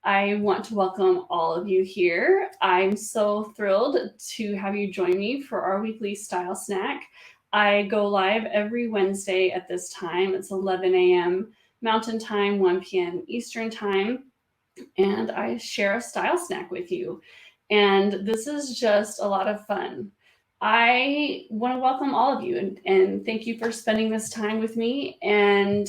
I want to welcome all of you here. I'm so thrilled to have you join me for our weekly style snack. I go live every Wednesday at this time. It's 11 a.m. Mountain Time, 1 p.m. Eastern Time, and I share a style snack with you. And this is just a lot of fun. I want to welcome all of you and thank you for spending this time with me. And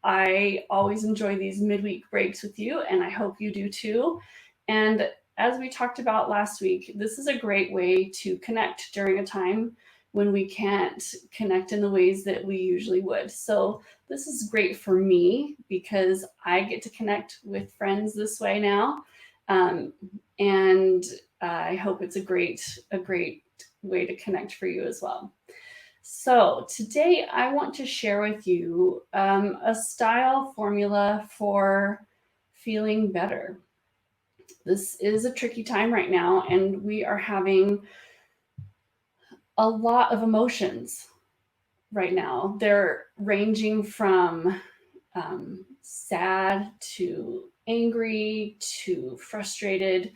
I always enjoy these midweek breaks with you, and I hope you do too. And as we talked about last week, this is a great way to connect during a time when we can't connect in the ways that we usually would. So, this is great for me because I get to connect with friends this way now. Um, and I hope it's a great way to connect for you as well. So, today I want to share with you a style formula for feeling better. This is a tricky time right now, and we are having a lot of emotions right now. They're ranging from sad to angry to frustrated,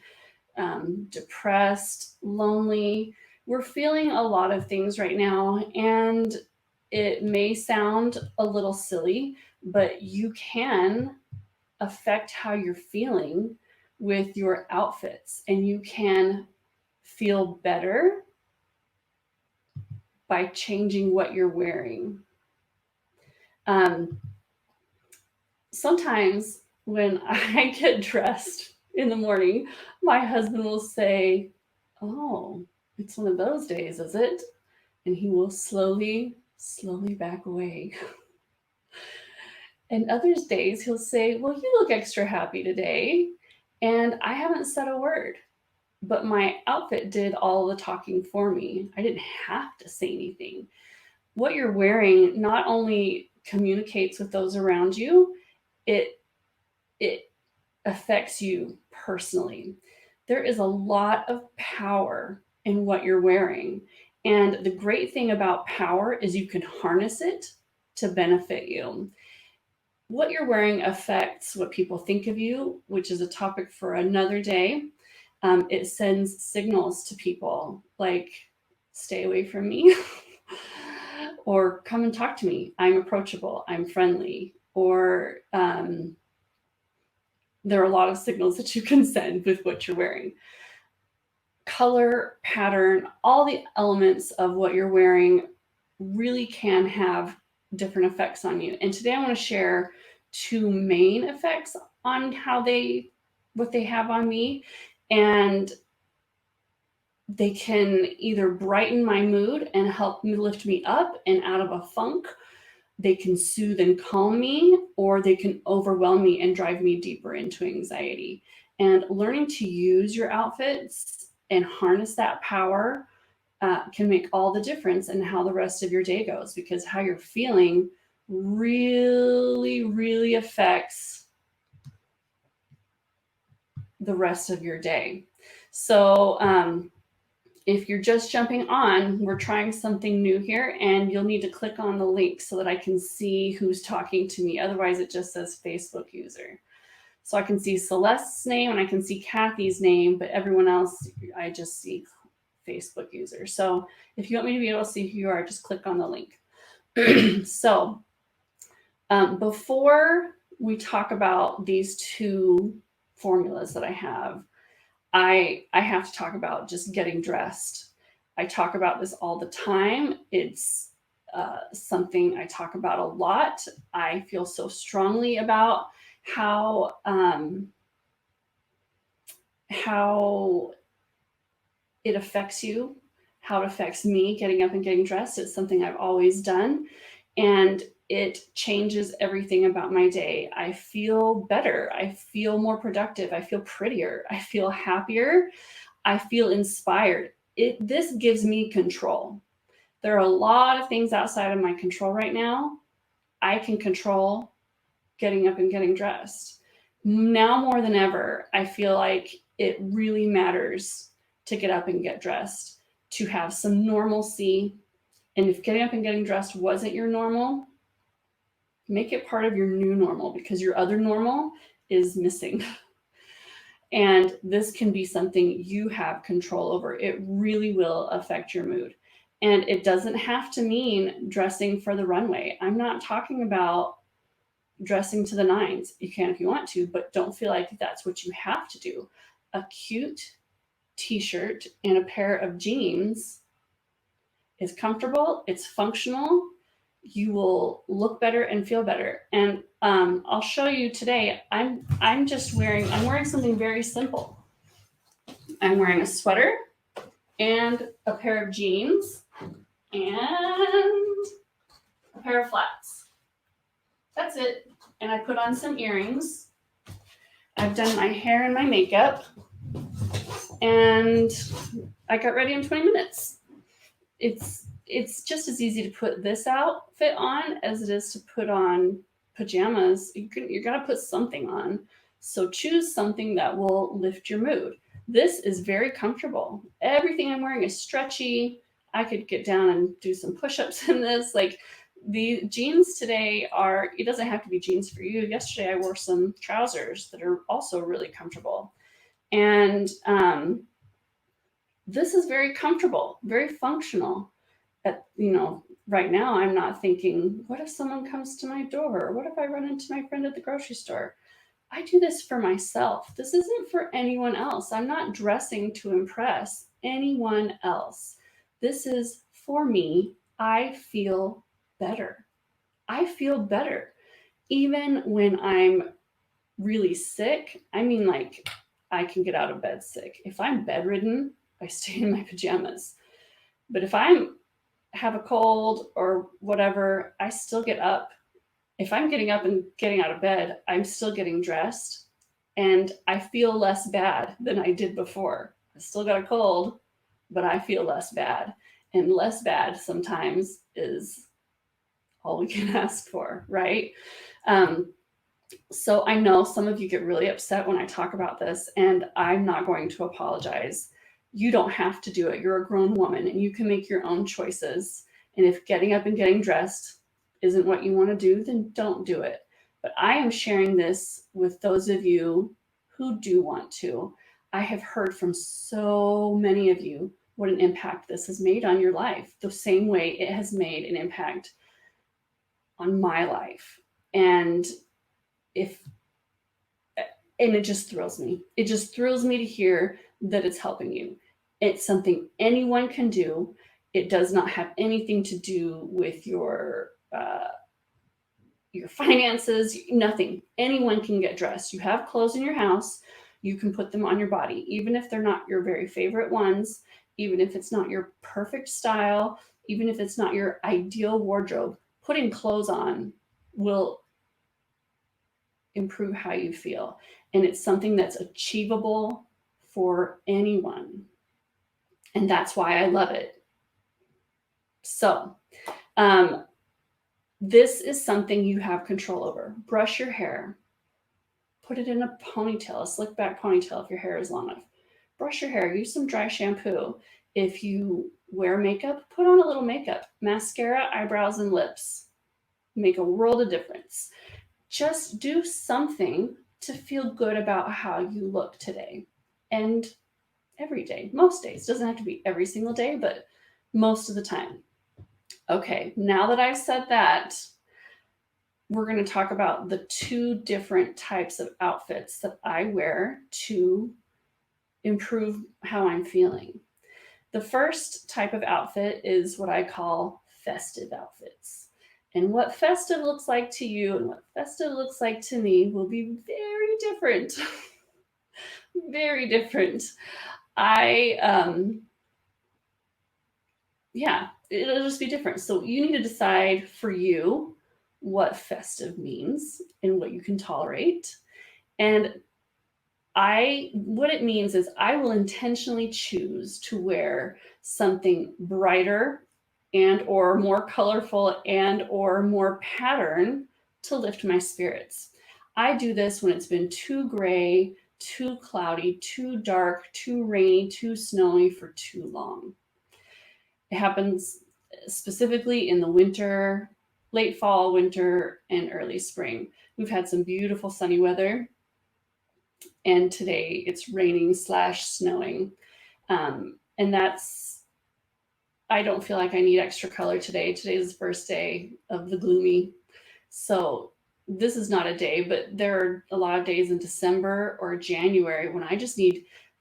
depressed, lonely. We're feeling a lot of things right now, and it may sound a little silly, but you can affect how you're feeling with your outfits, and you can feel better by changing what you're wearing. Um, Sometimes when I get dressed in the morning, my husband will say, "Oh, it's one of those days, is it?" And he will slowly back away. And others days he'll say, "Well, you look extra happy today." And I haven't said a word, but my outfit did all the talking for me. I didn't have to say anything. What you're wearing not only communicates with those around you, it it affects you personally. There is a lot of power in what you're wearing. And the great thing about power is you can harness it to benefit you. What you're wearing affects what people think of you, which is a topic for another day. It sends signals to people like, stay away from me, or come and talk to me. I'm approachable, I'm friendly, or there are a lot of signals that you can send with what you're wearing. Color, pattern, all the elements of what you're wearing really can have different effects on you. And today I want to share two main effects on what they have on me. And they can either brighten my mood and help me lift me up and out of a funk. They can soothe and calm me, or they can overwhelm me and drive me deeper into anxiety. And learning to use your outfits and harness that power can make all the difference in how the rest of your day goes, because how you're feeling really affects the rest of your day. So, if you're just jumping on, we're trying something new here, and you'll need to click on the link so that I can see who's talking to me. Otherwise, it just says Facebook user. So I can see Celeste's name and I can see Kathy's name, but everyone else, I just see Facebook user. So if you want me to be able to see who you are, just click on the link. So before we talk about these two formulas that I have, I have to talk about just getting dressed. I talk about this all the time. It's something I talk about a lot. I feel so strongly about how it affects you, how it affects me getting up and getting dressed. It's something I've always done, and it changes everything about my day. I feel better. I feel more productive. I feel prettier. I feel happier. I feel inspired. This gives me control. There are a lot of things outside of my control right now. I can control getting up and getting dressed. Now more than ever, I feel like it really matters to get up and get dressed, to have some normalcy. And if getting up and getting dressed wasn't your normal, make it part of your new normal, because your other normal is missing. And this can be something you have control over. It really will affect your mood. And it doesn't have to mean dressing for the runway. I'm not talking about dressing to the nines. You can if you want to, but don't feel like that's what you have to do. A cute t-shirt and a pair of jeans is comfortable, it's functional, you will look better and feel better. And I'll show you today. I'm wearing something very simple. I'm wearing a sweater and a pair of jeans and a pair of flats. That's it. And I put on some earrings. I've done my hair and my makeup, and I got ready in 20 minutes. It's just as easy to put this outfit on as it is to put on pajamas. You got to put something on. So choose something that will lift your mood. This is very comfortable. Everything I'm wearing is stretchy. I could get down and do some push-ups in this. Like, the jeans today it doesn't have to be jeans for you. Yesterday I wore some trousers that are also really comfortable. And this is very comfortable, very functional. Right now I'm not thinking, what if someone comes to my door? What if I run into my friend at the grocery store? I do this for myself. This isn't for anyone else. I'm not dressing to impress anyone else. This is for me. I feel better. I feel better. Even when I'm really sick, I mean, like, I can get out of bed sick. If I'm bedridden, I stay in my pajamas. But if I have a cold or whatever, I still get up. If I'm getting up and getting out of bed, I'm still getting dressed, and I feel less bad than I did before. I still got a cold, but I feel less bad. And less bad sometimes is all we can ask for, right? So I know some of you get really upset when I talk about this, and I'm not going to apologize. You don't have to do it. You're a grown woman and you can make your own choices. And if getting up and getting dressed isn't what you want to do, then don't do it. But I am sharing this with those of you who do want to. I have heard from so many of you what an impact this has made on your life, the same way it has made an impact on my life. And it just thrills me. It just thrills me to hear that it's helping you. It's something anyone can do. It does not have anything to do with your finances, nothing. Anyone can get dressed. You have clothes in your house, you can put them on your body, even if they're not your very favorite ones, even if it's not your perfect style, even if it's not your ideal wardrobe. Putting clothes on will improve how you feel. And it's something that's achievable for anyone. And that's why I love it. So, this is something you have control over. Brush your hair. Put it in a ponytail, a slick back ponytail if your hair is long enough. Brush your hair. Use some dry shampoo. If you wear makeup, put on a little makeup. Mascara, eyebrows, and lips make a world of difference. Just do something to feel good about how you look today and every day, most days. Doesn't have to be every single day, but most of the time. Okay, now that I've said that, we're going to talk about the two different types of outfits that I wear to improve how I'm feeling. The first type of outfit is what I call festive outfits. And what festive looks like to you and what festive looks like to me will be very different. Very different. It'll just be different. So you need to decide for you what festive means and what you can tolerate. And what it means is I will intentionally choose to wear something brighter and or more colorful and or more pattern to lift my spirits. I do this when it's been too gray, too cloudy, too dark, too rainy, too snowy for too long. It happens specifically in the winter, late fall, winter, and early spring. We've had some beautiful sunny weather. and today it's raining / snowing. And I don't feel like I need extra color today. Today's the first day of the gloomy. So this is not a day, but there are a lot of days in December or January when I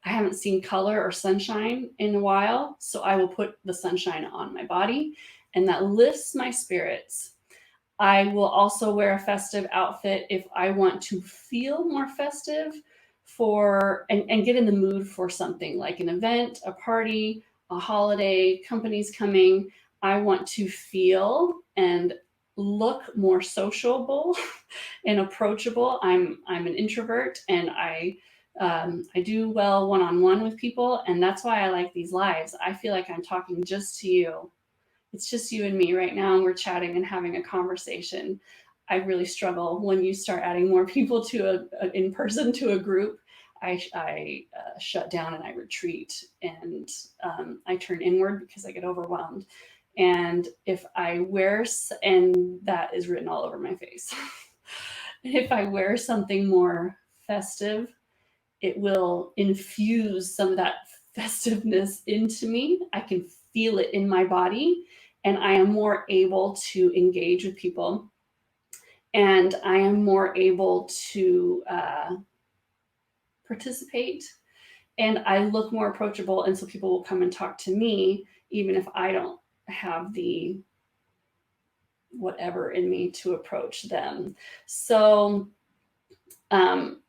haven't seen color or sunshine in a while. So I will put the sunshine on my body, and that lifts my spirits. I will also wear a festive outfit if I want to feel more festive and get in the mood for something like an event, a party, a holiday, companies coming. I want to feel and look more sociable and approachable. I'm an introvert, and I do well one-on-one with people, and that's why I like these lives. I feel like I'm talking just to you. It's just you and me right now, and we're chatting and having a conversation. I really struggle when you start adding more people to in person to a group. I shut down and I retreat, and I turn inward because I get overwhelmed. And if I wear, and that is written all over my face, if I wear something more festive, it will infuse some of that festiveness into me. I can feel it in my body, and I am more able to engage with people, and I am more able to participate, and I look more approachable. And so people will come and talk to me, even if I don't have the whatever in me to approach them. So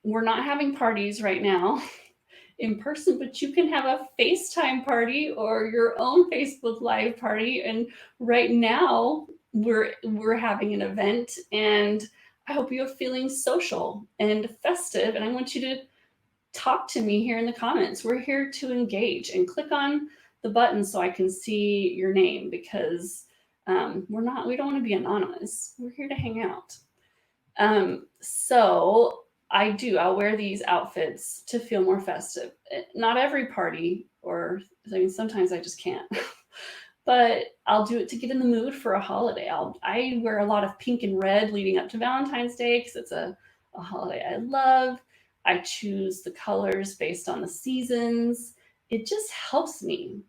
we're not having parties right now in person, but you can have a FaceTime party or your own Facebook Live party. And right now we're having an event, and I hope you're feeling social and festive. And I want you to talk to me here in the comments. We're here to engage, and click on the button so I can see your name, because we don't want to be anonymous. We're here to hang out. So I'll wear these outfits to feel more festive. Not every party, sometimes I just can't, but I'll do it to get in the mood for a holiday. I wear a lot of pink and red leading up to Valentine's Day because it's a holiday I love. I choose the colors based on the seasons. It just helps me.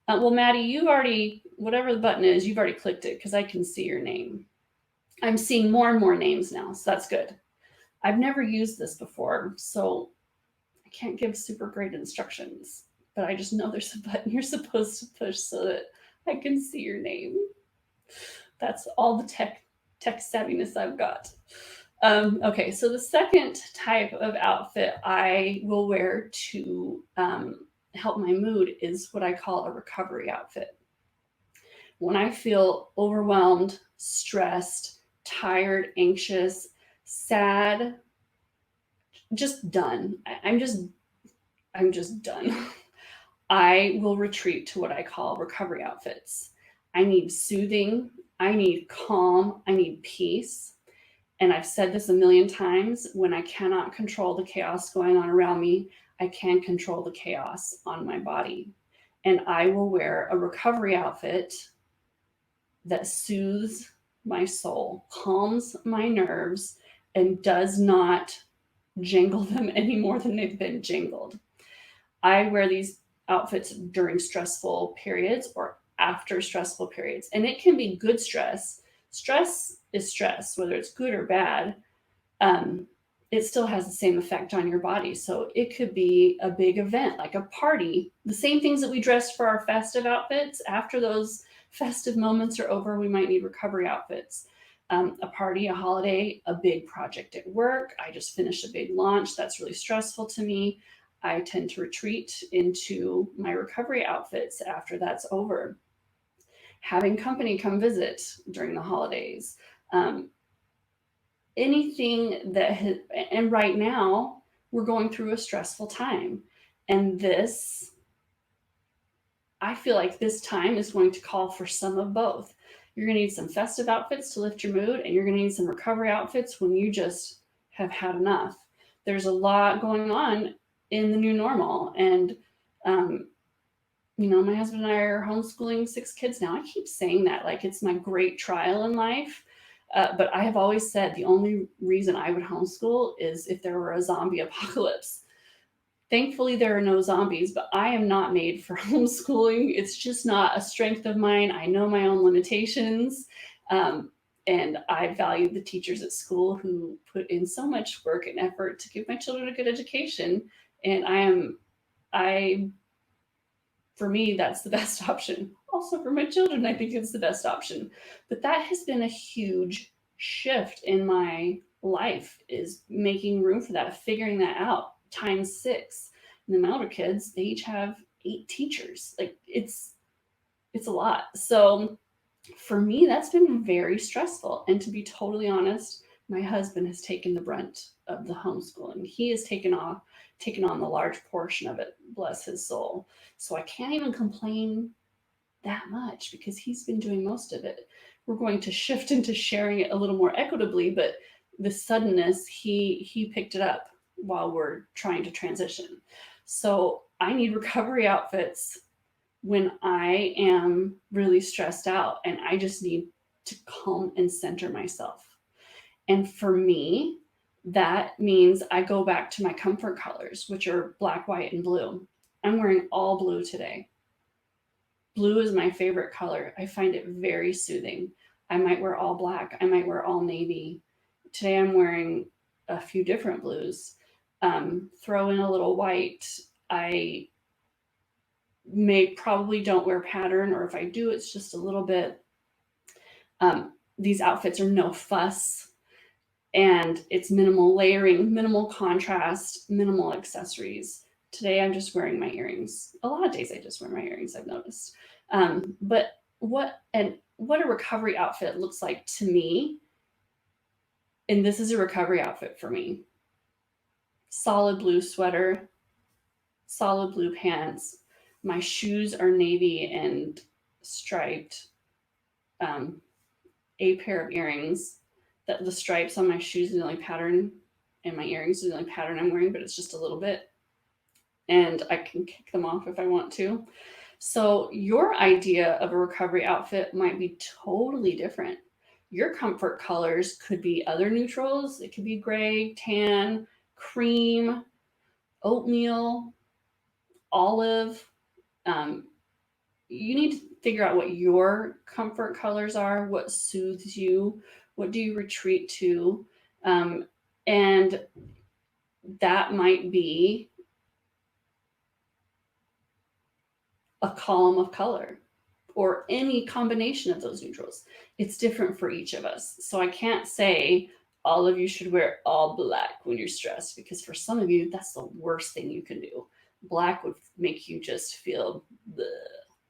Well, Maddie, whatever the button is, you've already clicked it because I can see your name. I'm seeing more and more names now, so that's good. I've never used this before, so I can't give super great instructions, but I just know there's a button you're supposed to push so that I can see your name. That's all the tech savviness I've got. Okay, so the second type of outfit I will wear to help my mood is what I call a recovery outfit. When I feel overwhelmed, stressed, tired, anxious, sad, just done. I'm just done. I will retreat to what I call recovery outfits. I need soothing, I need calm, I need peace. And I've said this a million times, when I cannot control the chaos going on around me, I can control the chaos on my body. And I will wear a recovery outfit that soothes my soul, calms my nerves, and does not jangle them any more than they've been jangled. I wear these outfits during stressful periods or after stressful periods. And it can be good stress. Stress is stress, whether it's good or bad. It still has the same effect on your body. So it could be a big event, like a party. The same things that we dressed for our festive outfits, after those festive moments are over, we might need recovery outfits. A party, a holiday, a big project at work. I just finished a big launch. That's really stressful to me. I tend to retreat into my recovery outfits after that's over. Having company come visit during the holidays. Anything and right now we're going through a stressful time. And I feel like this time is going to call for some of both. You're going to need some festive outfits to lift your mood, and you're going to need some recovery outfits when you just have had enough. There's a lot going on in the new normal. And, my husband and I are homeschooling 6 kids now. I keep saying that like it's my great trial in life. But I have always said the only reason I would homeschool is if there were a zombie apocalypse. Thankfully, there are no zombies, but I am not made for homeschooling. It's just not a strength of mine. I know my own limitations. Um, and I value the teachers at school who put in so much work and effort to give my children a good education. And I, for me, that's the best option. Also, for my children, I think it's the best option. But that has been a huge shift in my life, is making room for that, figuring that out times six. And the older kids, they each have 8 teachers. Like it's a lot. So for me, that's been very stressful. And to be totally honest, my husband has taken the brunt of the homeschooling. He has taken on the large portion of it, bless his soul. So I can't even complain that much because he's been doing most of it. We're going to shift into sharing it a little more equitably, but the suddenness, he picked it up while we're trying to transition. So I need recovery outfits when I am really stressed out and I just need to calm and center myself. And for me, that means I go back to my comfort colors, which are black, white, and blue. I'm wearing all blue today. Blue is my favorite color. I find it very soothing. I might wear all black. I might wear all navy. Today I'm wearing a few different blues. Throw in a little white. I probably don't wear pattern, or if I do, it's just a little bit. These outfits are no fuss, and it's minimal layering, minimal contrast, minimal accessories. Today I'm just wearing my earrings. A lot of days I just wear my earrings, I've noticed. But what a recovery outfit looks like to me, and this is a recovery outfit for me. Solid blue sweater, solid blue pants. My shoes are navy and striped. A pair of earrings. That the stripes on my shoes are the only pattern, and my earrings are the only pattern I'm wearing, but it's just a little bit. And I can kick them off if I want to. So your idea of a recovery outfit might be totally different. Your comfort colors could be other neutrals. It could be gray, tan, cream, oatmeal, olive. Um, you need to figure out what your comfort colors are, what soothes you, what do you retreat to, and that might be a column of color or any combination of those neutrals. It's different for each of us. So I can't say all of you should wear all black when you're stressed, because for some of you, that's the worst thing you can do. Black would make you just feel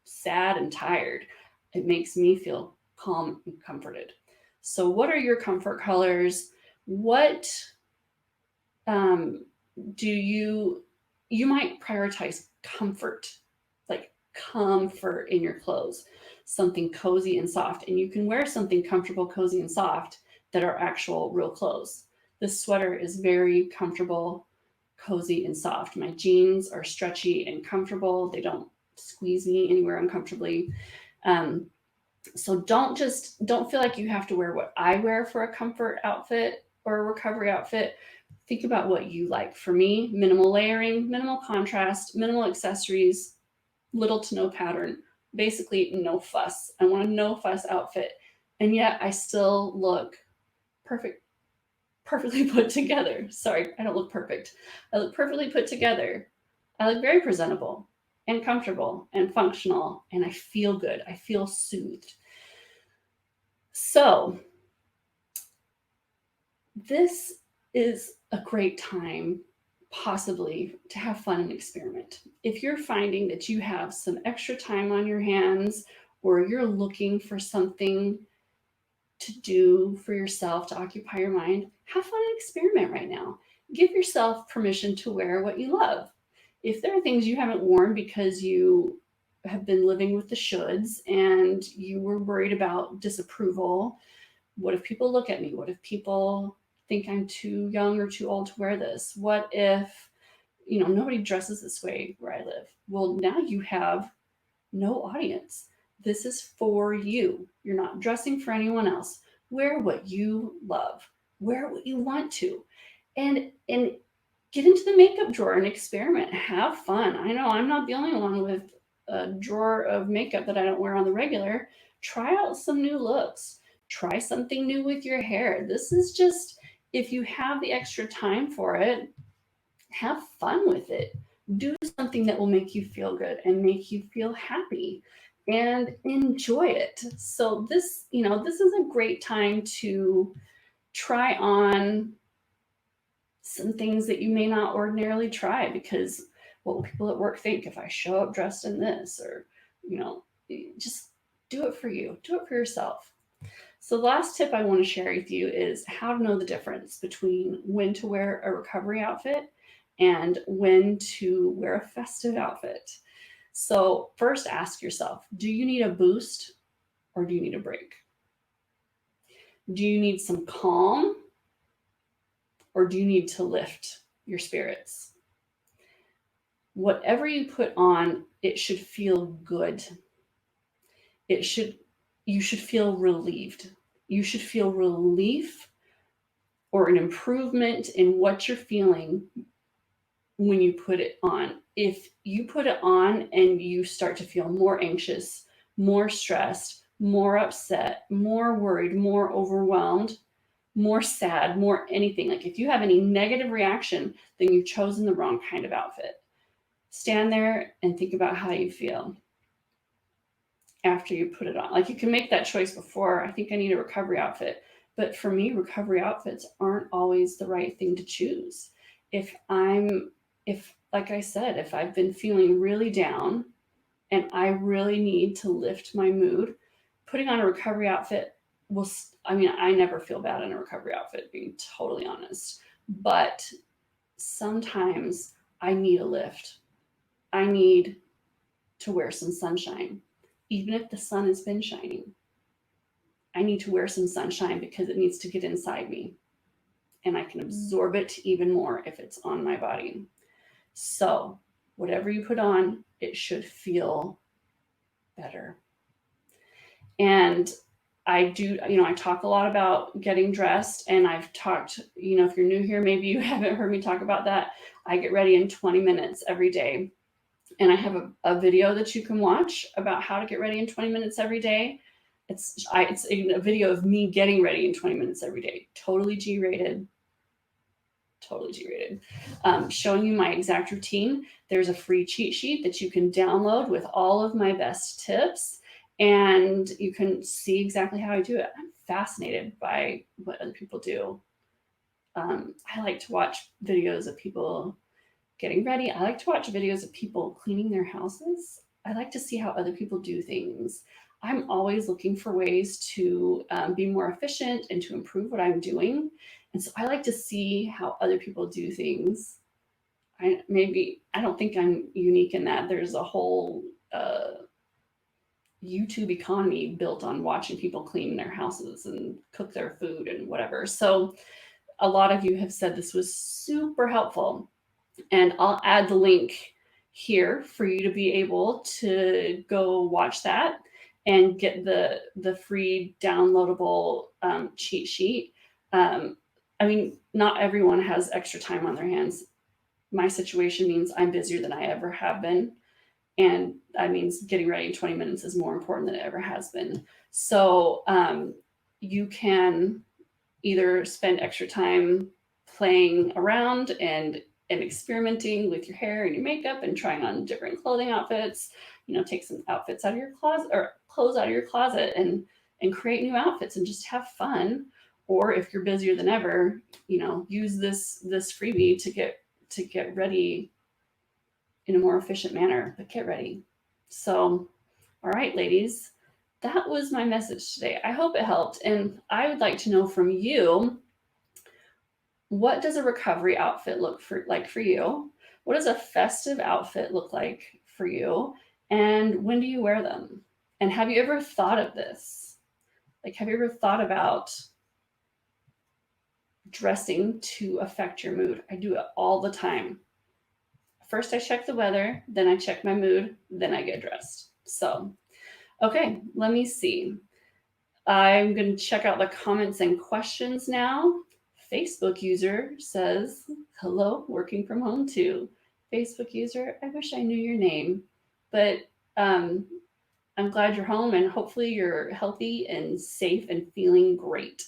sad and tired. It makes me feel calm and comforted. So, what are your comfort colors? What do you might prioritize comfort, like comfort in your clothes, something cozy and soft, and you can wear something comfortable, cozy, and soft that are actual real clothes. This sweater is very comfortable, cozy, and soft. My jeans are stretchy and comfortable. They don't squeeze me anywhere uncomfortably. Um, so don't feel like you have to wear what I wear for a comfort outfit or a recovery outfit. Think about what you like. For me, minimal layering, minimal contrast, minimal accessories, little to no pattern, basically no fuss. I want a no fuss outfit. And yet I still look perfectly put together. Sorry, I don't look perfect. I look perfectly put together. I look very presentable and comfortable and functional, and I feel good. I feel soothed. So, this is a great time, possibly, to have fun and experiment. If you're finding that you have some extra time on your hands, or you're looking for something to do for yourself to occupy your mind, have fun and experiment right now. Give yourself permission to wear what you love. If there are things you haven't worn because you have been living with the shoulds and you were worried about disapproval, what if people look at me? What if people think I'm too young or too old to wear this? What if, nobody dresses this way where I live? Well, now you have no audience. This is for you. You're not dressing for anyone else. Wear what you love. Wear what you want to. And get into the makeup drawer and experiment. Have fun. I know I'm not the only one with a drawer of makeup that I don't wear on the regular. Try out some new looks. Try something new with your hair. This is just, if you have the extra time for it, have fun with it. Do something that will make you feel good and make you feel happy and enjoy it. So this is a great time to try on some things that you may not ordinarily try, because what will people at work think if I show up dressed in this? Or, you know, just do it for you, do it for yourself. So, the last tip I want to share with you is how to know the difference between when to wear a recovery outfit and when to wear a festive outfit. So, first ask yourself, do you need a boost or do you need a break? Do you need some calm or do you need to lift your spirits? Whatever you put on, it should feel good. It should You should feel relieved. You should feel relief or an improvement in what you're feeling when you put it on. If you put it on and you start to feel more anxious, more stressed, more upset, more worried, more overwhelmed, more sad, more anything, like if you have any negative reaction, then you've chosen the wrong kind of outfit. Stand there and think about how you feel after you put it on. Like, you can make that choice before, I think I need a recovery outfit. But for me, recovery outfits aren't always the right thing to choose. If like I said, if I've been feeling really down and I really need to lift my mood, putting on a recovery outfit will, I mean, I never feel bad in a recovery outfit, being totally honest. But sometimes I need a lift. I need to wear some sunshine. Even if the sun has been shining, I need to wear some sunshine because it needs to get inside me and I can absorb it even more if it's on my body. So, whatever you put on, it should feel better. And I talk a lot about getting dressed, and I've talked, if you're new here, maybe you haven't heard me talk about that. I get ready in 20 minutes every day. And I have a video that you can watch about how to get ready in 20 minutes every day. It's a video of me getting ready in 20 minutes every day, totally G-rated, showing you my exact routine. There's a free cheat sheet that you can download with all of my best tips, and you can see exactly how I do it. I'm fascinated by what other people do. I like to watch videos of people getting ready. I like to watch videos of people cleaning their houses. I like to see how other people do things. I'm always looking for ways to be more efficient and to improve what I'm doing. And so I like to see how other people do things. I don't think I'm unique in that. There's a whole YouTube economy built on watching people clean their houses and cook their food and whatever. So a lot of you have said this was super helpful. And I'll add the link here for you to be able to go watch that and get the free downloadable cheat sheet. Not everyone has extra time on their hands. My situation means I'm busier than I ever have been. And that means getting ready in 20 minutes is more important than it ever has been. So you can either spend extra time playing around and experimenting with your hair and your makeup and trying on different clothing outfits. Take some outfits out of your closet, or clothes out of your closet, and create new outfits and just have fun. Or if you're busier than ever, use this freebie to get ready in a more efficient manner. But get ready. So, all right, ladies, that was my message today. I hope it helped, and I would like to know from you, what does a recovery outfit like for you? What does a festive outfit look like for you? And when do you wear them? And have you ever thought of this? Like, have you ever thought about dressing to affect your mood? I do it all the time. First, I check the weather, then I check my mood, then I get dressed. So, okay, let me see. I'm going to check out the comments and questions now. Facebook user says, hello, working from home too. Facebook user, I wish I knew your name, but I'm glad you're home and hopefully you're healthy and safe and feeling great.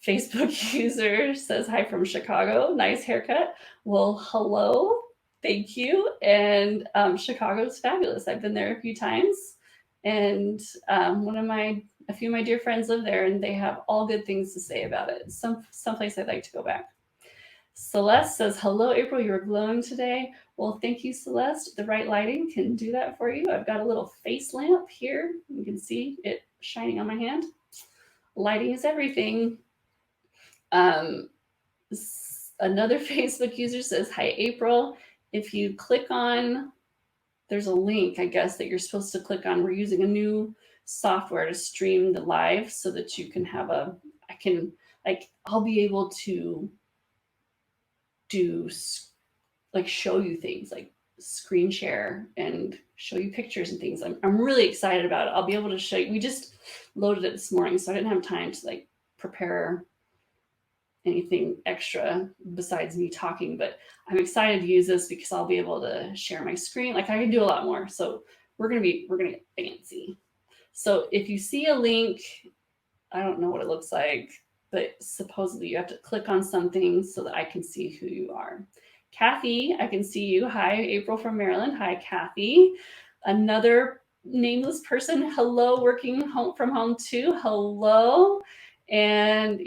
Facebook user says, hi from Chicago. Nice haircut. Well, hello. Thank you. And Chicago's fabulous. I've been there a few times. And a few of my dear friends live there and they have all good things to say about it. Someplace I'd like to go back. Celeste says, hello, April, you're glowing today. Well, thank you, Celeste. The right lighting can do that for you. I've got a little face lamp here. You can see it shining on my hand. Lighting is everything. Another Facebook user says, hi, April. If you click on, there's a link, I guess, that you're supposed to click on. We're using a new software to stream the live so that you can have I'll be able to do, like, show you things, like screen share and show you pictures and things. I'm really excited about it. I'll be able to show you. We just loaded it this morning, so I didn't have time to like prepare anything extra besides me talking, but I'm excited to use this because I'll be able to share my screen. Like, I can do a lot more. So we're gonna get fancy. So if you see a link, I don't know what it looks like, but supposedly you have to click on something so that I can see who you are. Kathy, I can see you. Hi, April from Maryland. Hi, Kathy. Another nameless person. Hello, working from home too. Hello. And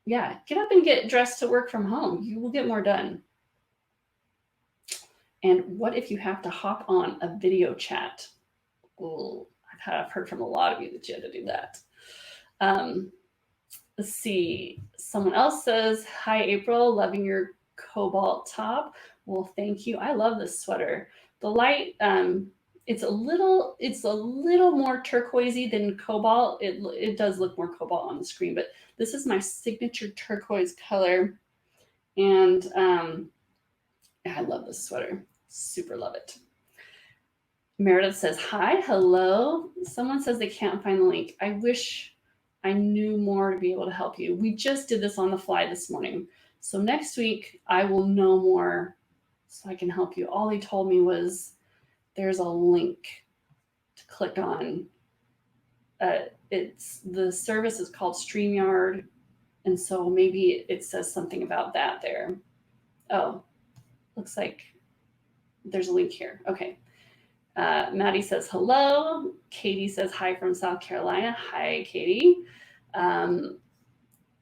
yeah, get up and get dressed to work from home. You will get more done. And what if you have to hop on a video chat? Ooh, I've heard from a lot of you that you had to do that. Let's see. Someone else says, hi, April, loving your cobalt top. Well, thank you. I love this sweater. The light, it's a little more turquoisey than cobalt. It does look more cobalt on the screen, but this is my signature turquoise color. And I love this sweater. Super love it. Meredith says, hi, hello. Someone says they can't find the link. I wish I knew more to be able to help you. We just did this on the fly this morning. So next week I will know more so I can help you. All they told me was there's a link to click on. The service is called StreamYard. And so maybe it says something about that there. Oh, looks like there's a link here. Okay. Maddie says hello. Katie says hi from South Carolina. Hi, Katie.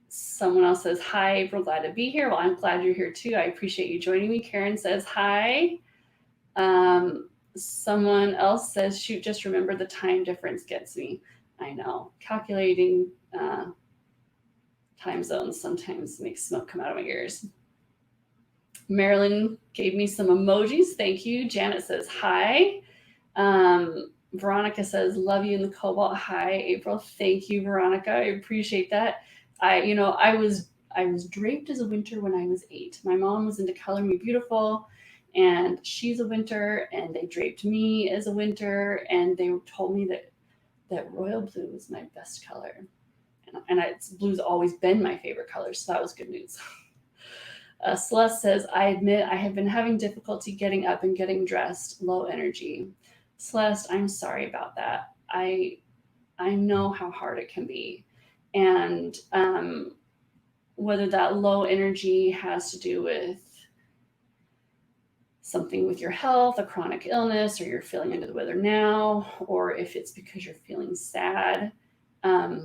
Someone else says hi, April, glad to be here. Well, I'm glad you're here too. I appreciate you joining me. Karen says hi. Someone else says, shoot, just remember the time difference gets me. I know. Calculating time zones sometimes makes smoke come out of my ears. Marilyn gave me some emojis. Thank you. Janet says hi. Veronica says, love you in the cobalt. Hi, April. Thank you, Veronica. I appreciate that. I was draped as a winter when I was 8. My mom was into Color Me Beautiful, and she's a winter, and they draped me as a winter, and they told me that royal blue was my best color. And blue's always been my favorite color, so that was good news. Celeste says, I admit I have been having difficulty getting up and getting dressed, low energy. Celeste, I'm sorry about that. I know how hard it can be. And whether that low energy has to do with something with your health, a chronic illness, or you're feeling under the weather now, or if it's because you're feeling sad, as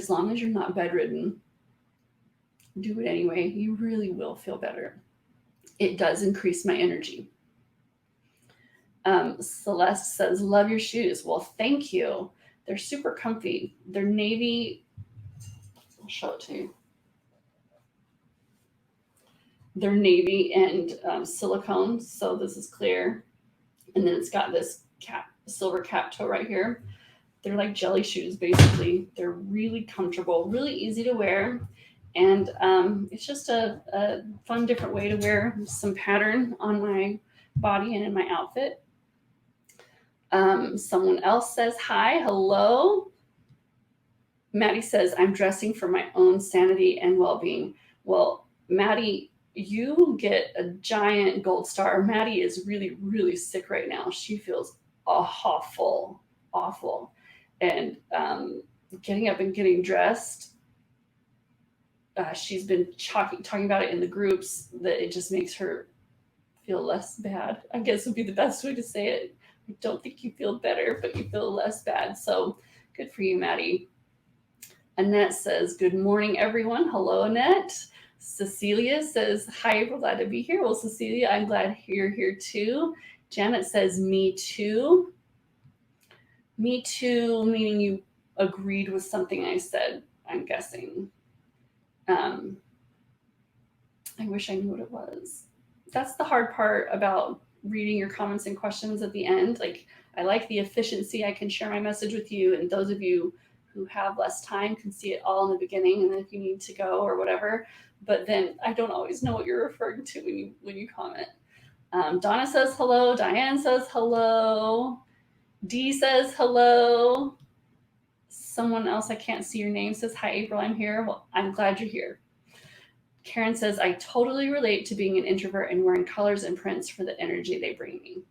long as you're not bedridden, do it anyway. You really will feel better. It does increase my energy. Celeste says, love your shoes. Well, thank you. They're super comfy. They're navy. I'll show it to you. They're navy and silicone. So this is clear. And then it's got this silver cap toe right here. They're like jelly shoes, basically. They're really comfortable, really easy to wear. And it's just a fun, different way to wear some pattern on my body and in my outfit. Someone else says hi, hello. Maddie says, I'm dressing for my own sanity and well-being. Well, Maddie, you get a giant gold star. Maddie is really, really sick right now. She feels awful, awful. And getting up and getting dressed, she's been talking about it in the groups that it just makes her feel less bad, I guess would be the best way to say it. I don't think you feel better, but you feel less bad. So good for you, Maddie. Annette says, good morning, everyone. Hello, Annette. Cecilia says, hi, April, glad to be here. Well, Cecilia, I'm glad you're here too. Janet says, me too. Me too, meaning you agreed with something I said, I'm guessing. I wish I knew what it was. That's the hard part about reading your comments and questions at the end. Like, I like the efficiency. I can share my message with you, and those of you who have less time can see it all in the beginning, and then if you need to go or whatever. But then I don't always know what you're referring to when you comment. Donna says hello. Diane says hello. Dee says hello. Someone else, I can't see your name, says hi, April, I'm here. Well, I'm glad you're here. Karen says, I totally relate to being an introvert and wearing colors and prints for the energy they bring me.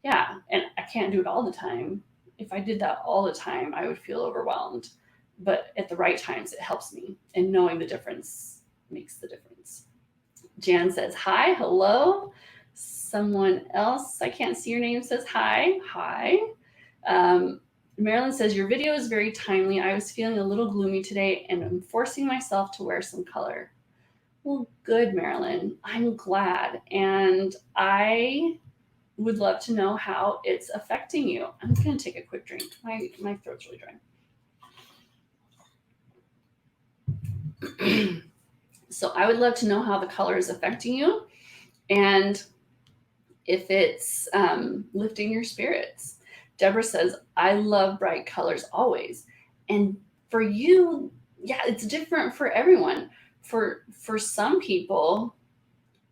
Yeah, and I can't do it all the time. If I did that all the time, I would feel overwhelmed. But at the right times, it helps me. And knowing the difference makes the difference. Jan says, hi, hello. Someone else, I can't see your name, says hi. Hi. Marilyn says, your video is very timely. I was feeling a little gloomy today and I'm forcing myself to wear some color. Well, good, Marilyn. I'm glad. And I would love to know how it's affecting you. I'm going to take a quick drink. My throat's really dry. So I would love to know how the color is affecting you and if it's lifting your spirits. Deborah says, I love bright colors always. And for you, yeah, it's different for everyone. For some people,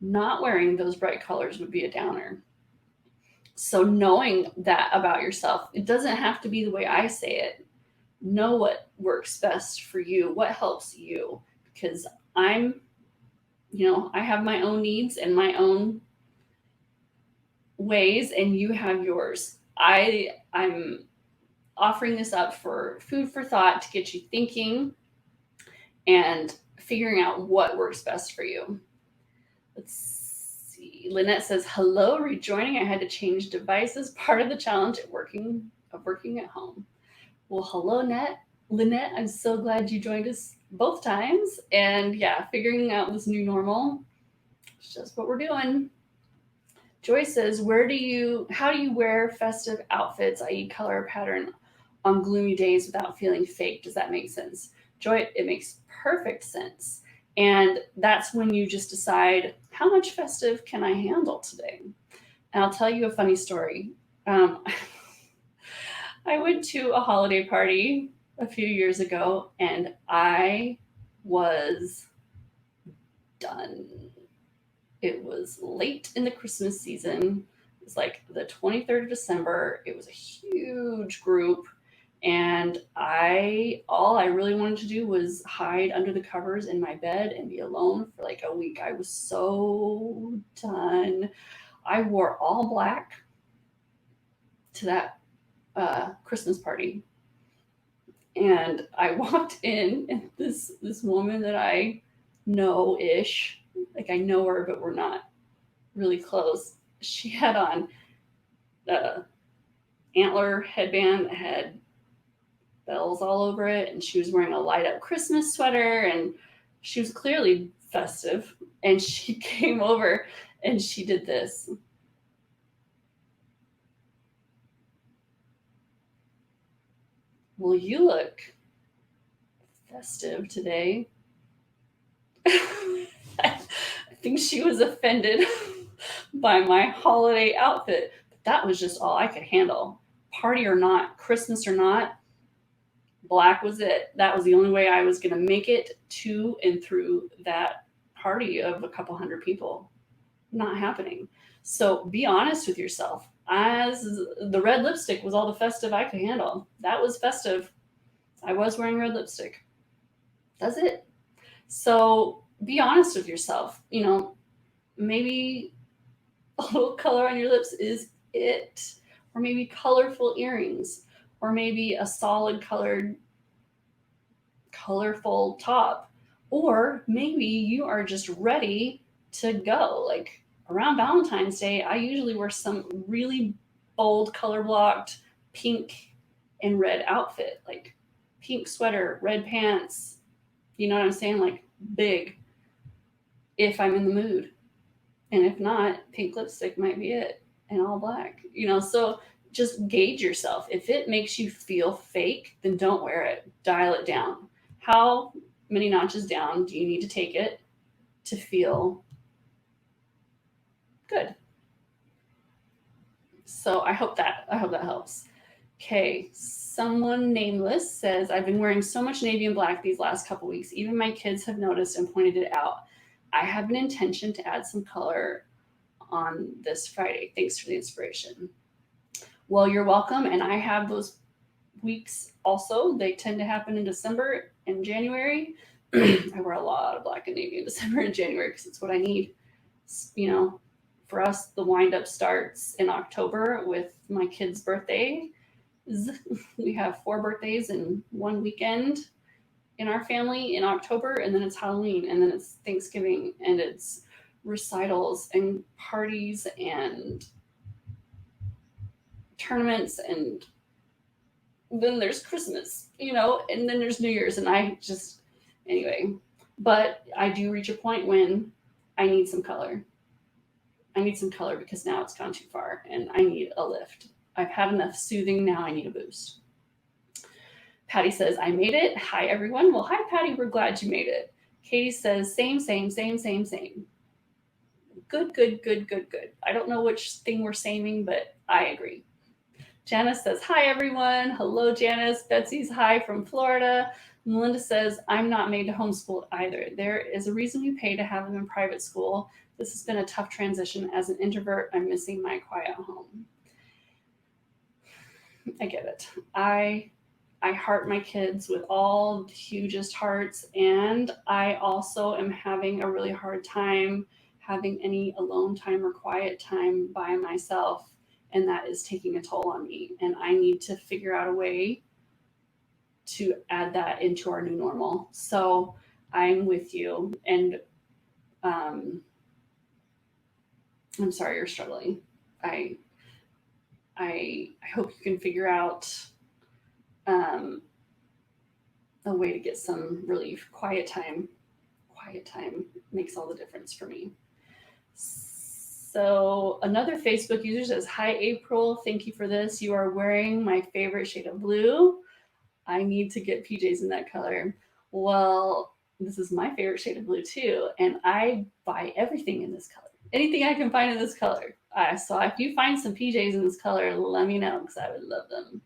not wearing those bright colors would be a downer. So knowing that about yourself, it doesn't have to be the way I say it. Know what works best for you, what helps you, because I have my own needs and my own ways, and you have yours. I'm offering this up for food for thought to get you thinking and figuring out what works best for you. Let's see. Lynette says, hello, rejoining. I had to change devices. Part of the challenge of working at home. Well, hello, Lynette. I'm so glad you joined us both times. And yeah, figuring out this new normal. It's just what we're doing. Joy says, how do you wear festive outfits, i.e. color pattern, on gloomy days without feeling fake? Does that make sense? Joy, it makes perfect sense. And that's when you just decide, how much festive can I handle today? And I'll tell you a funny story. I went to a holiday party a few years ago and I was done. It was late in the Christmas season. It was like the 23rd of December. It was a huge group. And all I really wanted to do was hide under the covers in my bed and be alone for like a week. I was so done. I wore all black to that Christmas party. And I walked in, and this woman that I know-ish, like I know her, but we're not really close. She had on the antler headband that had bells all over it, and she was wearing a light up Christmas sweater, and she was clearly festive. And she came over and she did this. Well, you look festive today. I think she was offended by my holiday outfit. But that was just all I could handle. Party or not, Christmas or not, black was it. That was the only way I was going to make it to and through that party of a couple hundred people. Not happening. So be honest with yourself. As the red lipstick was all the festive I could handle. That was festive. I was wearing red lipstick. That's it. So be honest with yourself. Maybe a little color on your lips is it, or maybe colorful earrings, or maybe a solid colored, colorful top, or maybe you are just ready to go. Like around Valentine's Day, I usually wear some really bold, color blocked pink and red outfit, like pink sweater, red pants. You know what I'm saying? Like big, if I'm in the mood. And if not, pink lipstick might be it, and all black. So just gauge yourself. If it makes you feel fake, then don't wear it. Dial it down. How many notches down do you need to take it to feel good? So I hope that helps. Okay, someone nameless says, I've been wearing so much navy and black these last couple weeks. Even my kids have noticed and pointed it out. I have an intention to add some color on this Friday. Thanks for the inspiration. Well, you're welcome. And I have those weeks also. They tend to happen in December and January. I wear a lot of black and navy in December and January because it's what I need. You know, for us, the wind up starts in October with my kid's birthday. We have 4 birthdays in one weekend in our family in October, and then it's Halloween, and then it's Thanksgiving, and it's recitals and parties and tournaments, and then there's Christmas, and then there's New Year's, and anyway. But I do reach a point when I need some color. I need some color because now it's gone too far, and I need a lift. I've had enough soothing, now I need a boost. Patty says, I made it. Hi, everyone. Well, hi, Patty. We're glad you made it. Katie says, same, same, same, same, same. Good, good, good, good, good. I don't know which thing we're saming, but I agree. Janice says, hi, everyone. Hello, Janice. Betsy's hi from Florida. Melinda says, I'm not made to homeschool either. There is a reason we pay to have them in private school. This has been a tough transition. As an introvert, I'm missing my quiet home. I get it. I heart my kids with all the hugest hearts, and I also am having a really hard time having any alone time or quiet time by myself, and that is taking a toll on me. And I need to figure out a way to add that into our new normal. So I'm with you, and I'm sorry you're struggling. I I hope you can figure out um, a way to get some relief. Quiet time makes all the difference for me. So another Facebook user says, hi, April. Thank you for this. You are wearing my favorite shade of blue. I need to get PJs in that color. Well, this is my favorite shade of blue too. And I buy everything in this color. Anything I can find in this color. So if you find some PJs in this color, let me know because I would love them.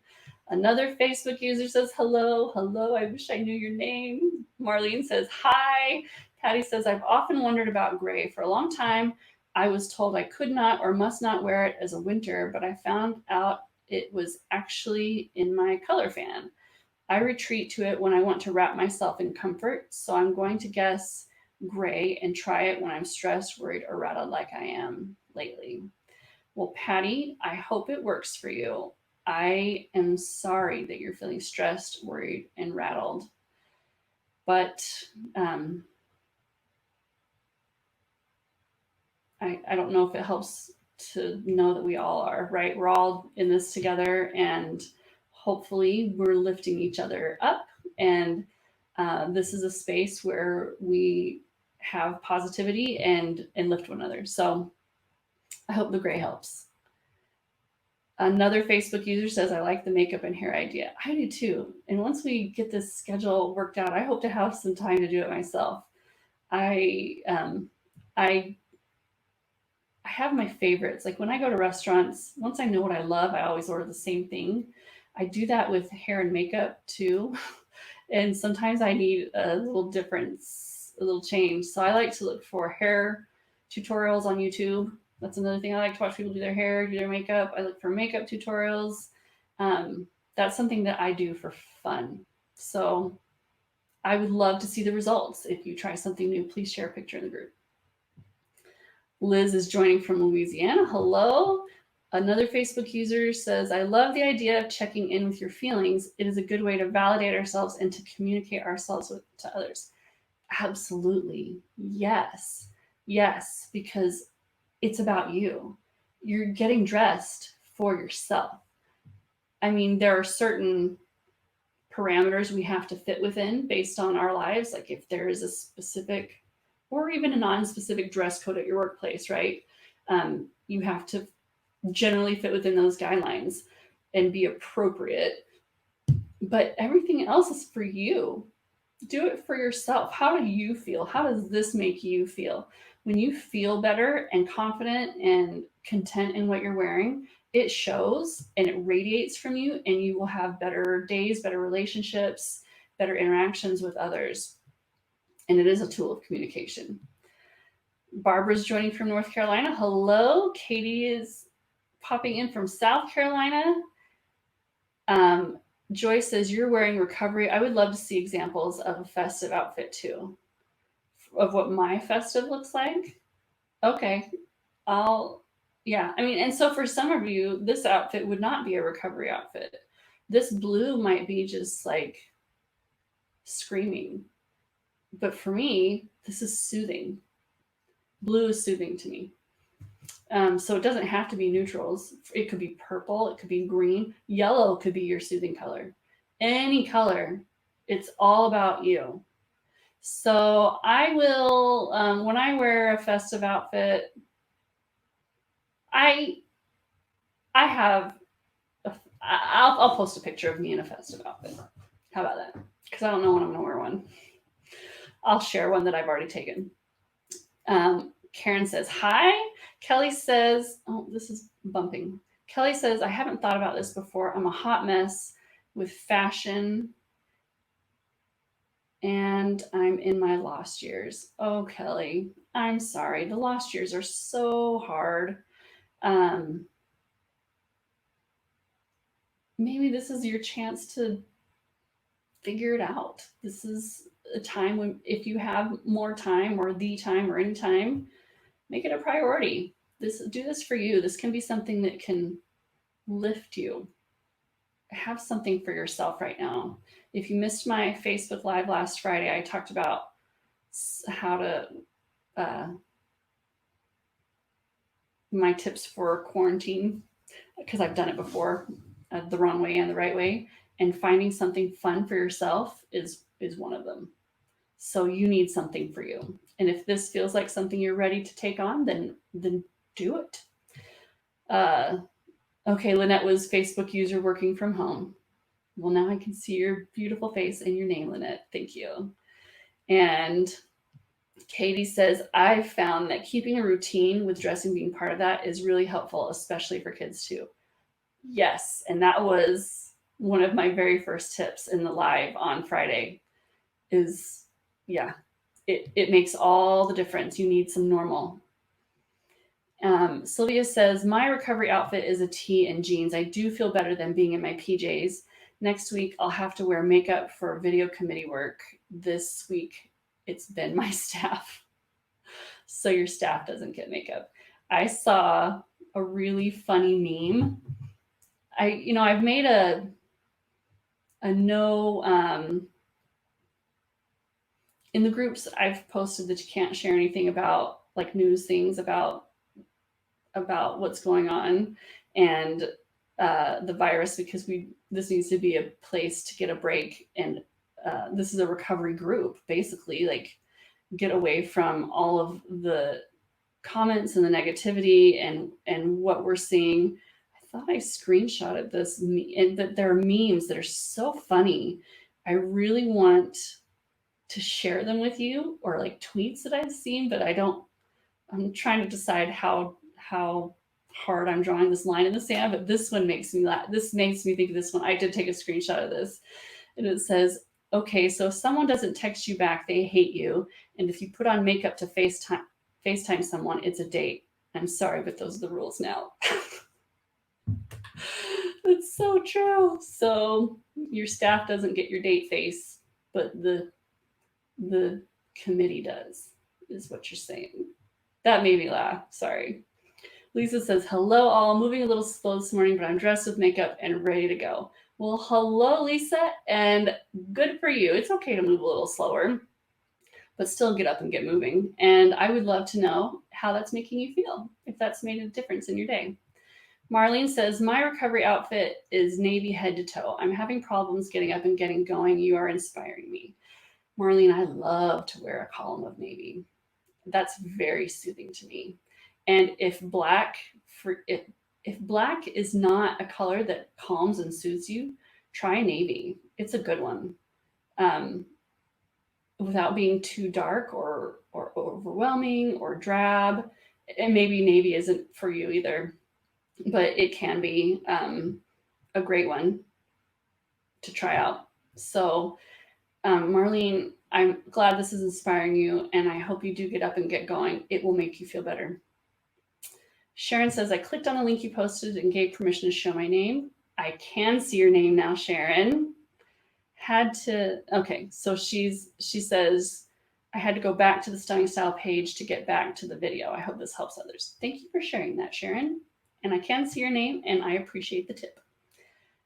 Another Facebook user says, hello, hello. I wish I knew your name. Marlene says, hi. Patty says, I've often wondered about gray. For a long time, I was told I could not or must not wear it as a winter, but I found out it was actually in my color fan. I retreat to it when I want to wrap myself in comfort, so I'm going to guess gray and try it when I'm stressed, worried, or rattled like I am lately. Well, Patty, I hope it works for you. I am sorry that you're feeling stressed, worried, and rattled. But I don't know if it helps to know that we all are, right? We're all in this together, and hopefully we're lifting each other up. And this is a space where we have positivity and lift one another. So I hope the gray helps. Another Facebook user says, I like the makeup and hair idea. I do too. And once we get this schedule worked out, I hope to have some time to do it myself. I have my favorites. Like when I go to restaurants, once I know what I love, I always order the same thing. I do that with hair and makeup too. And sometimes I need a little difference, a little change. So I like to look for hair tutorials on YouTube. That's another thing I like to watch people do their hair, do their makeup. I look for makeup tutorials. That's something that I do for fun. So I would love to see the results. If you try something new, please share a picture in the group. Liz is joining from Louisiana. Hello. Another Facebook user says, I love the idea of checking in with your feelings. It is a good way to validate ourselves and to communicate ourselves to others. Absolutely. Yes. Yes, because it's about you. You're getting dressed for yourself. I mean, there are certain parameters we have to fit within based on our lives. Like if there is a specific or even a non-specific dress code at your workplace, right? You have to generally fit within those guidelines and be appropriate. But everything else is for you. Do it for yourself. How do you feel? How does this make you feel? When you feel better and confident and content in what you're wearing, it shows and it radiates from you, and you will have better days, better relationships, better interactions with others. And it is a tool of communication. Barbara's joining from North Carolina. Hello. Katie is popping in from South Carolina. Joy says, you're wearing recovery. I would love to see examples of a festive outfit too, of what my festive looks like. Okay. Yeah. I mean, and so for some of you, this outfit would not be a recovery outfit. This blue might be just like screaming. But for me, this is soothing. Blue is soothing to me. So it doesn't have to be neutrals. It could be purple. It could be green. Yellow could be your soothing color. Any color. It's all about you. So I will, when I wear a festive outfit, I'll post a picture of me in a festive outfit. How about that? Because I don't know when I'm going to wear one. I'll share one that I've already taken. Karen says, hi. Kelly says, oh, this is bumping. Kelly says, I haven't thought about this before. I'm a hot mess with fashion and I'm in my lost years. Oh, Kelly, I'm sorry. The lost years are so hard. Maybe this is your chance to figure it out. This is a time when, if you have more time or the time or any time, make it a priority. Do this for you. This can be something that can lift you. Have something for yourself right now. If you missed my Facebook Live last Friday, I talked about how to my tips for quarantine, because I've done it before, the wrong way and the right way. And finding something fun for yourself is one of them. So you need something for you. And if this feels like something you're ready to take on, then do it. Okay, Lynette was Facebook user working from home. Well, now I can see your beautiful face and your name, Lynette. Thank you. And Katie says, I've found that keeping a routine with dressing being part of that is really helpful, especially for kids too. Yes, and that was one of my very first tips in the live on Friday is, yeah, it makes all the difference. You need some normal. Sylvia says, my recovery outfit is a tee and jeans. I do feel better than being in my PJs. Next week, I'll have to wear makeup for video committee work. This week, it's been my staff. So your staff doesn't get makeup. I saw a really funny meme. I've made a no, in the groups, I've posted that you can't share anything about like news things about what's going on and the virus, because this needs to be a place to get a break. And this is a recovery group, basically, like get away from all of the comments and the negativity and what we're seeing. I thought I screenshotted this, and that there are memes that are so funny. I really want to share them with you, or like tweets that I've seen, but I'm trying to decide how hard I'm drawing this line in the sand, but this one makes me laugh. This makes me think of this one. I did take a screenshot of this, and it says, okay, so if someone doesn't text you back, they hate you. And if you put on makeup to FaceTime FaceTime someone, it's a date. I'm sorry, but those are the rules now. That's so true. So your staff doesn't get your date face, but the committee does, is what you're saying. That made me laugh. Sorry. Lisa says, hello all. Moving a little slow this morning, but I'm dressed with makeup and ready to go. Well, hello, Lisa, and good for you. It's okay to move a little slower, but still get up and get moving. And I would love to know how that's making you feel, if that's made a difference in your day. Marlene says, my recovery outfit is navy head to toe. I'm having problems getting up and getting going. You are inspiring me. Marlene, I love to wear a column of navy. That's very soothing to me. And if black is not a color that calms and soothes you, try navy. It's a good one. Without being too dark or overwhelming or drab. And maybe navy isn't for you either, but it can be a great one to try out. So, Marlene, I'm glad this is inspiring you, and I hope you do get up and get going. It will make you feel better. Sharon says, I clicked on the link you posted and gave permission to show my name. I can see your name now, Sharon. Okay, so she says, I had to go back to the Stunning Style page to get back to the video. I hope this helps others. Thank you for sharing that, Sharon. And I can see your name, and I appreciate the tip.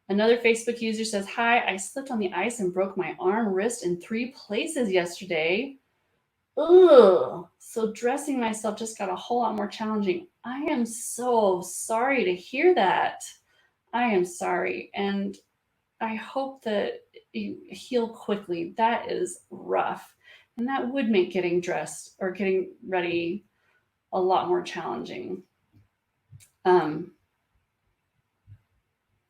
Another Facebook user says, hi, I slipped on the ice and broke my arm, wrist in 3 places yesterday. Ugh. So dressing myself just got a whole lot more challenging. I am so sorry to hear that. I am sorry. And I hope that you heal quickly. That is rough. And that would make getting dressed or getting ready a lot more challenging.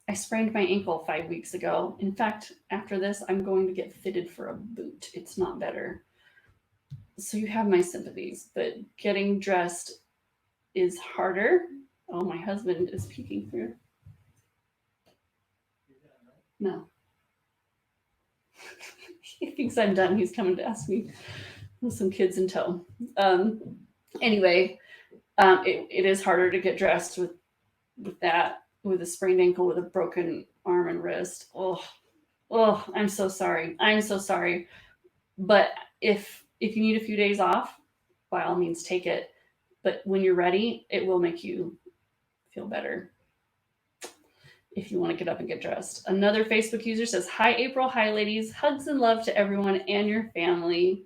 I sprained my ankle 5 weeks ago. In fact, after this, I'm going to get fitted for a boot. It's not better. So you have my sympathies, but getting dressed is harder. Oh, my husband is peeking through. No. He thinks I'm done. He's coming to ask me with some kids in tow. Anyway, it is harder to get dressed with that, with a sprained ankle, with a broken arm and wrist. Oh, I'm so sorry. I'm so sorry. But if you need a few days off, by all means take it. But when you're ready, it will make you feel better if you want to get up and get dressed. Another Facebook user says, hi, April. Hi, ladies. Hugs and love to everyone and your family.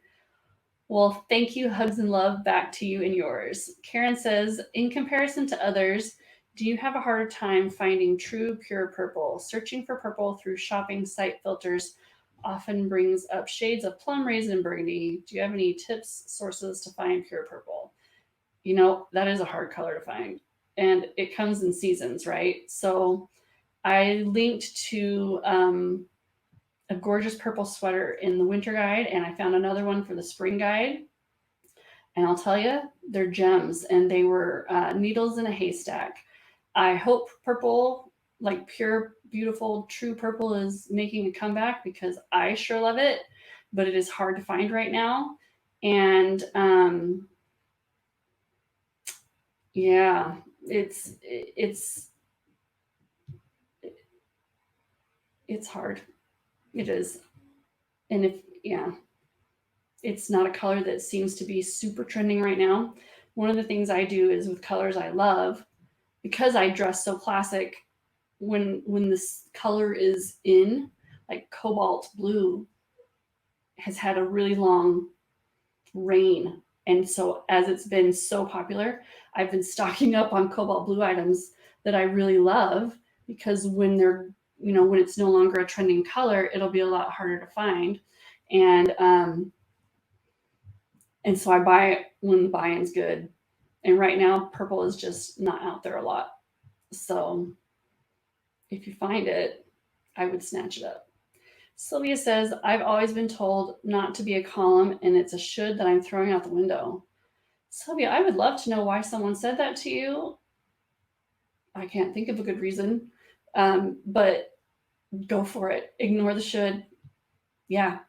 Well, thank you. Hugs and love back to you and yours. Karen says, in comparison to others, do you have a harder time finding true, pure purple? Searching for purple through shopping site filters often brings up shades of plum, raisin, and burgundy. Do you have any tips, sources to find pure purple? You know, that is a hard color to find. And it comes in seasons, right? So I linked to a gorgeous purple sweater in the winter guide, and I found another one for the spring guide. And I'll tell you, they're gems, and they were needles in a haystack. I hope purple, like pure, beautiful, true purple, is making a comeback because I sure love it, but it is hard to find right now. And yeah, it's hard. It is. And it's not a color that seems to be super trending right now. One of the things I do is with colors I love, because I dress so classic, when this color is in, like cobalt blue has had a really long reign. And so as it's been so popular, I've been stocking up on cobalt blue items that I really love, because when they're, when it's no longer a trending color, it'll be a lot harder to find. And so I buy it when the buy-in's good. And right now, purple is just not out there a lot. So if you find it, I would snatch it up. Sylvia says, I've always been told not to be a column, and it's a should that I'm throwing out the window. Sylvia, I would love to know why someone said that to you. I can't think of a good reason, but go for it. Ignore the should. Yeah,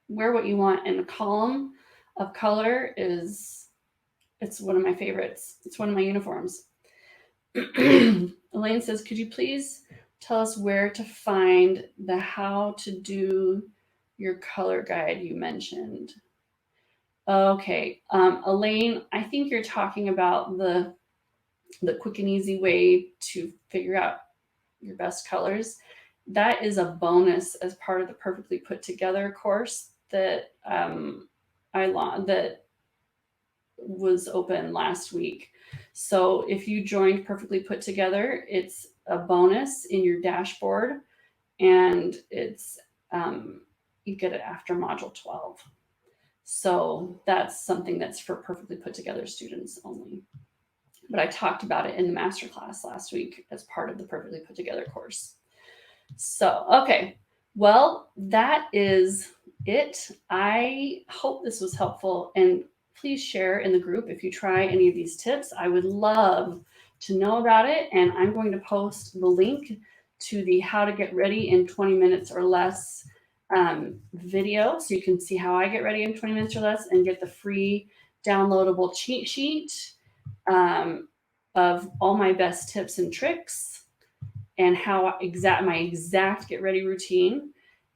wear what you want. And a column of color is It's one of my favorites. It's one of my uniforms. Elaine says, could you please tell us where to find the how to do your color guide you mentioned? Okay. Elaine, I think you're talking about the quick and easy way to figure out your best colors. That is a bonus as part of the Perfectly Put Together course that that was open last week. So if you joined Perfectly Put Together, it's a bonus in your dashboard, and it's you get it after module 12. So that's something that's for Perfectly Put Together students only. But I talked about it in the masterclass last week as part of the Perfectly Put Together course. So, okay. Well, that is it. I hope this was helpful, and please share in the group if you try any of these tips. I would love to know about it, and I'm going to post the link to the how to get ready in 20 minutes or less video, so you can see how I get ready in 20 minutes or less and get the free downloadable cheat sheet of all my best tips and tricks and how my exact get ready routine.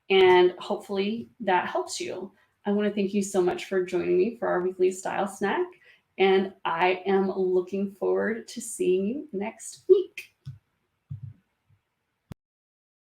And hopefully that helps you. I want to thank you so much for joining me for our weekly style snack. And I am looking forward to seeing you next week.